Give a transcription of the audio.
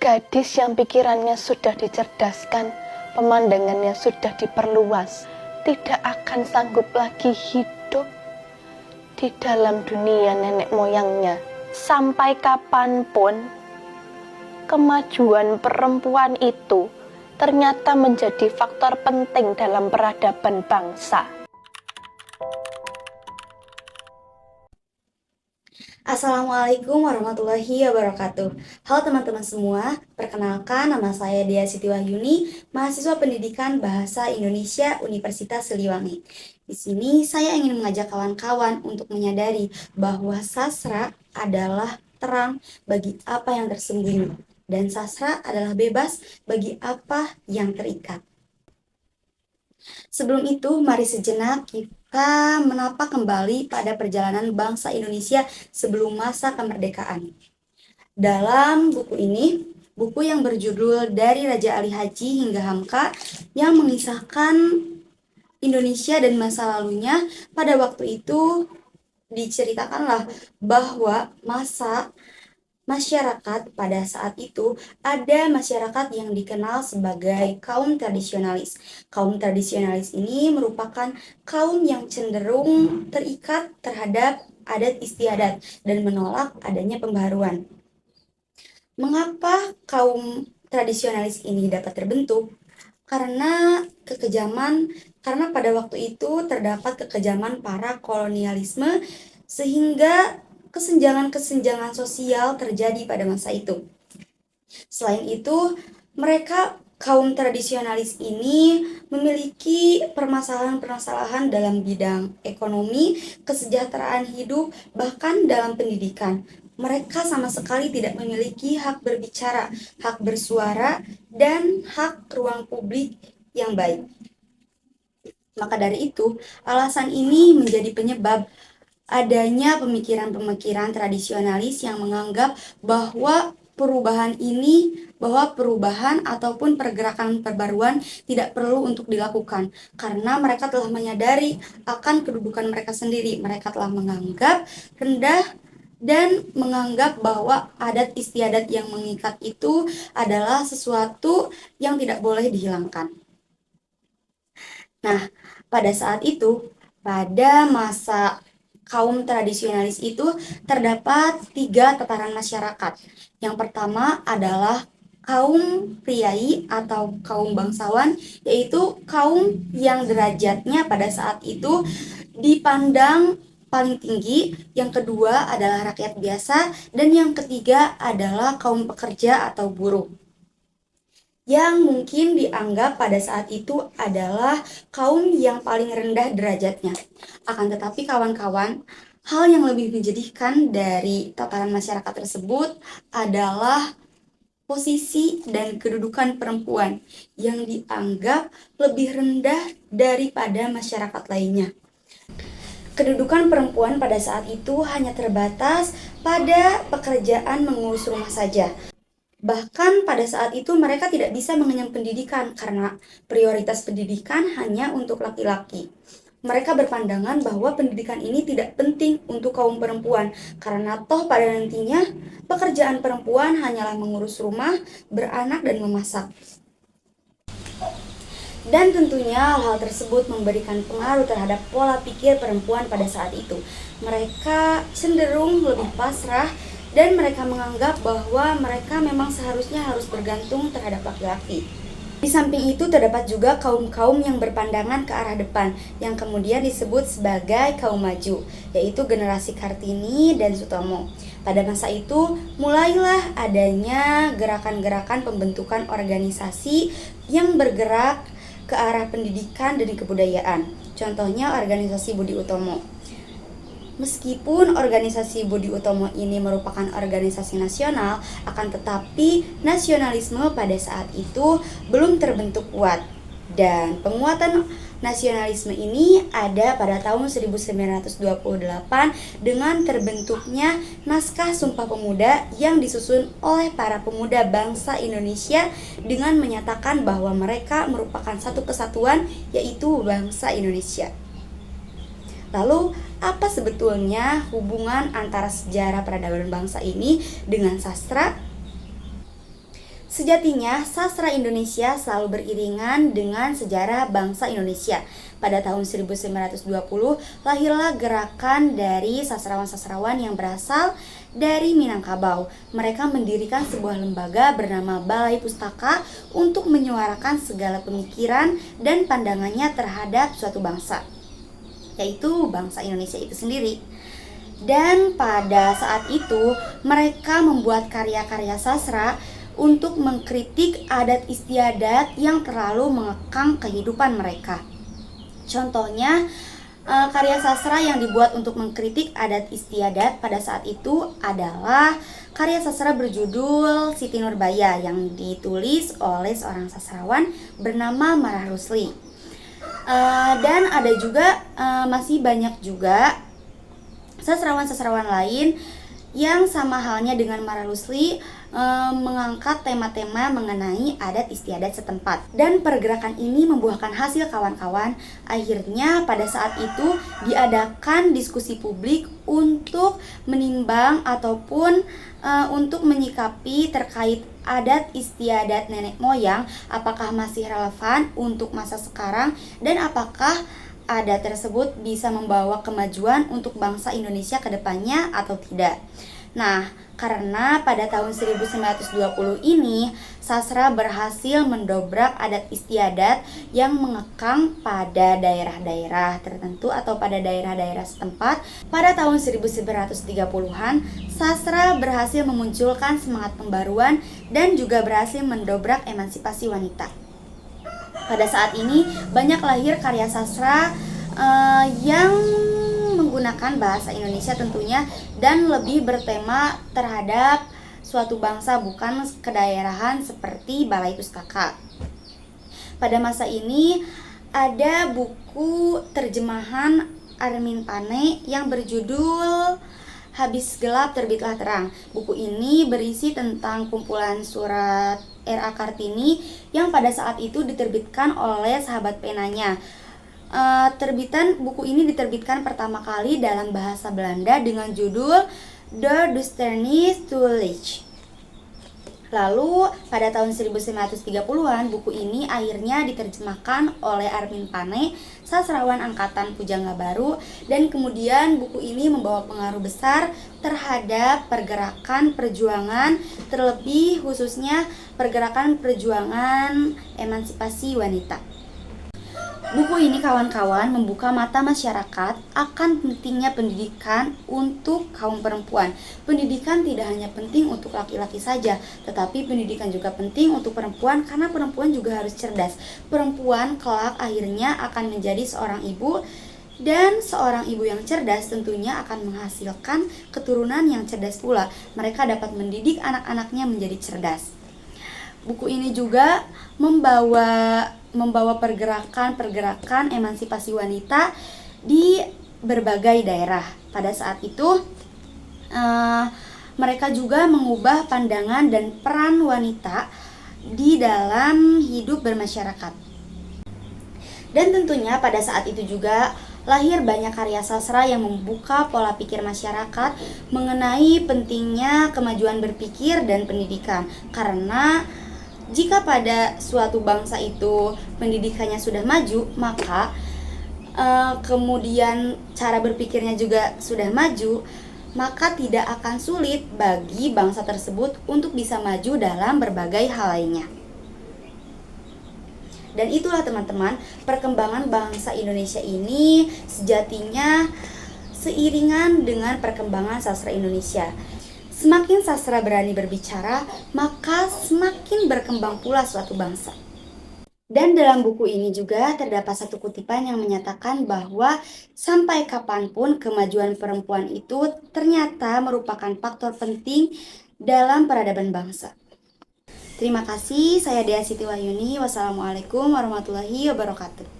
Gadis yang pikirannya sudah dicerdaskan, pemandangannya sudah diperluas, tidak akan sanggup lagi hidup di dalam dunia nenek moyangnya. Sampai kapanpun, kemajuan perempuan itu ternyata menjadi faktor penting dalam peradaban bangsa. Assalamualaikum warahmatullahi wabarakatuh. Halo teman-teman semua, perkenalkan nama saya Dea Siti Wahyuni, mahasiswa Pendidikan Bahasa Indonesia Universitas Siliwangi. Di sini saya ingin mengajak kawan-kawan untuk menyadari bahwa sastra adalah terang bagi apa yang tersembunyi dan sastra adalah bebas bagi apa yang terikat. Sebelum itu, mari sejenak kita menapa kembali pada perjalanan bangsa Indonesia sebelum masa kemerdekaan. Dalam buku ini, buku yang berjudul Dari Raja Ali Haji hingga Hamka yang mengisahkan Indonesia dan masa lalunya, pada waktu itu diceritakanlah bahwa masyarakat pada saat itu ada masyarakat yang dikenal sebagai kaum tradisionalis. Kaum tradisionalis ini merupakan kaum yang cenderung terikat terhadap adat istiadat dan menolak adanya pembaharuan. Mengapa kaum tradisionalis ini dapat terbentuk? Karena pada waktu itu terdapat kekejaman para kolonialisme sehingga kesenjangan-kesenjangan sosial terjadi pada masa itu. Selain itu, kaum tradisionalis ini memiliki permasalahan-permasalahan dalam bidang ekonomi, kesejahteraan hidup, bahkan dalam pendidikan. Mereka sama sekali tidak memiliki hak berbicara, hak bersuara, dan hak ruang publik yang baik. Maka dari itu, alasan ini menjadi penyebab adanya pemikiran-pemikiran tradisionalis yang menganggap bahwa perubahan ataupun pergerakan perbaruan tidak perlu untuk dilakukan karena mereka telah menyadari akan kedudukan mereka sendiri. Mereka telah menganggap rendah dan menganggap bahwa adat istiadat yang mengikat itu adalah sesuatu yang tidak boleh dihilangkan. Nah, pada saat itu, pada masa kaum tradisionalis itu terdapat 3 tataran masyarakat. Yang pertama adalah kaum priai atau kaum bangsawan, yaitu kaum yang derajatnya pada saat itu dipandang paling tinggi. Yang kedua adalah rakyat biasa, dan yang ketiga adalah kaum pekerja atau buruh, yang mungkin dianggap pada saat itu adalah kaum yang paling rendah derajatnya. Akan tetapi kawan-kawan, hal yang lebih menjadikan dari tataran masyarakat tersebut adalah posisi dan kedudukan perempuan yang dianggap lebih rendah daripada masyarakat lainnya. Kedudukan perempuan pada saat itu hanya terbatas pada pekerjaan mengurus rumah saja. Bahkan pada saat itu mereka tidak bisa mengenyam pendidikan karena prioritas pendidikan hanya untuk laki-laki. Mereka berpandangan bahwa pendidikan ini tidak penting untuk kaum perempuan karena toh pada nantinya pekerjaan perempuan hanyalah mengurus rumah, beranak, dan memasak. Dan tentunya hal tersebut memberikan pengaruh terhadap pola pikir perempuan pada saat itu. Mereka cenderung lebih pasrah dan mereka menganggap bahwa mereka memang seharusnya harus bergantung terhadap laki-laki. Di samping itu terdapat juga kaum-kaum yang berpandangan ke arah depan yang kemudian disebut sebagai kaum maju, yaitu generasi Kartini dan Sutomo. Pada masa itu mulailah adanya gerakan-gerakan pembentukan organisasi yang bergerak ke arah pendidikan dan kebudayaan. Contohnya organisasi Budi Utomo. Meskipun organisasi Budi Utomo ini merupakan organisasi nasional, akan tetapi nasionalisme pada saat itu belum terbentuk kuat. Dan penguatan nasionalisme ini ada pada tahun 1928 dengan terbentuknya Naskah Sumpah Pemuda yang disusun oleh para pemuda bangsa Indonesia dengan menyatakan bahwa mereka merupakan satu kesatuan, yaitu bangsa Indonesia. Lalu, apa sebetulnya hubungan antara sejarah peradaban bangsa ini dengan sastra? Sejatinya, sastra Indonesia selalu beriringan dengan sejarah bangsa Indonesia. Pada tahun 1920, lahirlah gerakan dari sastrawan-sastrawan yang berasal dari Minangkabau. Mereka mendirikan sebuah lembaga bernama Balai Pustaka untuk menyuarakan segala pemikiran dan pandangannya terhadap suatu bangsa, yaitu bangsa Indonesia itu sendiri. Dan pada saat itu, mereka membuat karya-karya sastra untuk mengkritik adat istiadat yang terlalu mengekang kehidupan mereka. Contohnya, karya sastra yang dibuat untuk mengkritik adat istiadat pada saat itu adalah karya sastra berjudul Siti Nurbaya yang ditulis oleh seorang sastrawan bernama Marah Rusli. Dan ada juga masih banyak juga sastrawan-sastrawan lain yang sama halnya dengan Marah Rusli mengangkat tema-tema mengenai adat istiadat setempat. Dan pergerakan ini membuahkan hasil kawan-kawan. Akhirnya pada saat itu diadakan diskusi publik untuk menimbang ataupun untuk menyikapi terkait adat istiadat nenek moyang, apakah masih relevan untuk masa sekarang dan apakah adat tersebut bisa membawa kemajuan untuk bangsa Indonesia ke depannya atau tidak. Nah, karena pada tahun 1920 ini sastra berhasil mendobrak adat istiadat yang mengekang pada daerah-daerah tertentu atau pada daerah-daerah setempat. Pada tahun 1930-an, sastra berhasil memunculkan semangat pembaruan dan juga berhasil mendobrak emansipasi wanita. Pada saat ini banyak lahir karya sastra yang menggunakan bahasa Indonesia tentunya dan lebih bertema terhadap suatu bangsa, bukan kedaerahan seperti Balai Pustaka. Pada masa ini ada buku terjemahan Armin Pane yang berjudul Habis Gelap Terbitlah Terang. Buku ini berisi tentang kumpulan surat R.A. Kartini yang pada saat itu diterbitkan oleh sahabat penanya. Buku ini diterbitkan pertama kali dalam bahasa Belanda dengan judul De Duisternis Toelicht. Lalu pada tahun 1930-an buku ini akhirnya diterjemahkan oleh Armin Pane, sastrawan angkatan Pujangga Baru, dan kemudian buku ini membawa pengaruh besar terhadap pergerakan perjuangan, terlebih khususnya pergerakan perjuangan emansipasi wanita. Buku ini kawan-kawan membuka mata masyarakat akan pentingnya pendidikan untuk kaum perempuan. Pendidikan tidak hanya penting untuk laki-laki saja, tetapi pendidikan juga penting untuk perempuan karena perempuan juga harus cerdas. Perempuan kelak akhirnya akan menjadi seorang ibu, dan seorang ibu yang cerdas tentunya akan menghasilkan keturunan yang cerdas pula. Mereka dapat mendidik anak-anaknya menjadi cerdas. Buku ini juga membawa pergerakan emansipasi wanita di berbagai daerah. Pada saat itu mereka juga mengubah pandangan dan peran wanita di dalam hidup bermasyarakat. Dan tentunya pada saat itu juga lahir banyak karya sastra yang membuka pola pikir masyarakat mengenai pentingnya kemajuan berpikir dan pendidikan. Karena jika pada suatu bangsa itu pendidikannya sudah maju, maka kemudian cara berpikirnya juga sudah maju, maka tidak akan sulit bagi bangsa tersebut untuk bisa maju dalam berbagai hal lainnya. Dan itulah teman-teman, perkembangan bangsa Indonesia ini sejatinya seiringan dengan perkembangan sastra Indonesia. Semakin sastra berani berbicara, maka semakin berkembang pula suatu bangsa. Dan dalam buku ini juga terdapat satu kutipan yang menyatakan bahwa sampai kapanpun kemajuan perempuan itu ternyata merupakan faktor penting dalam peradaban bangsa. Terima kasih, saya Dea Siti Wahyuni. Wassalamualaikum warahmatullahi wabarakatuh.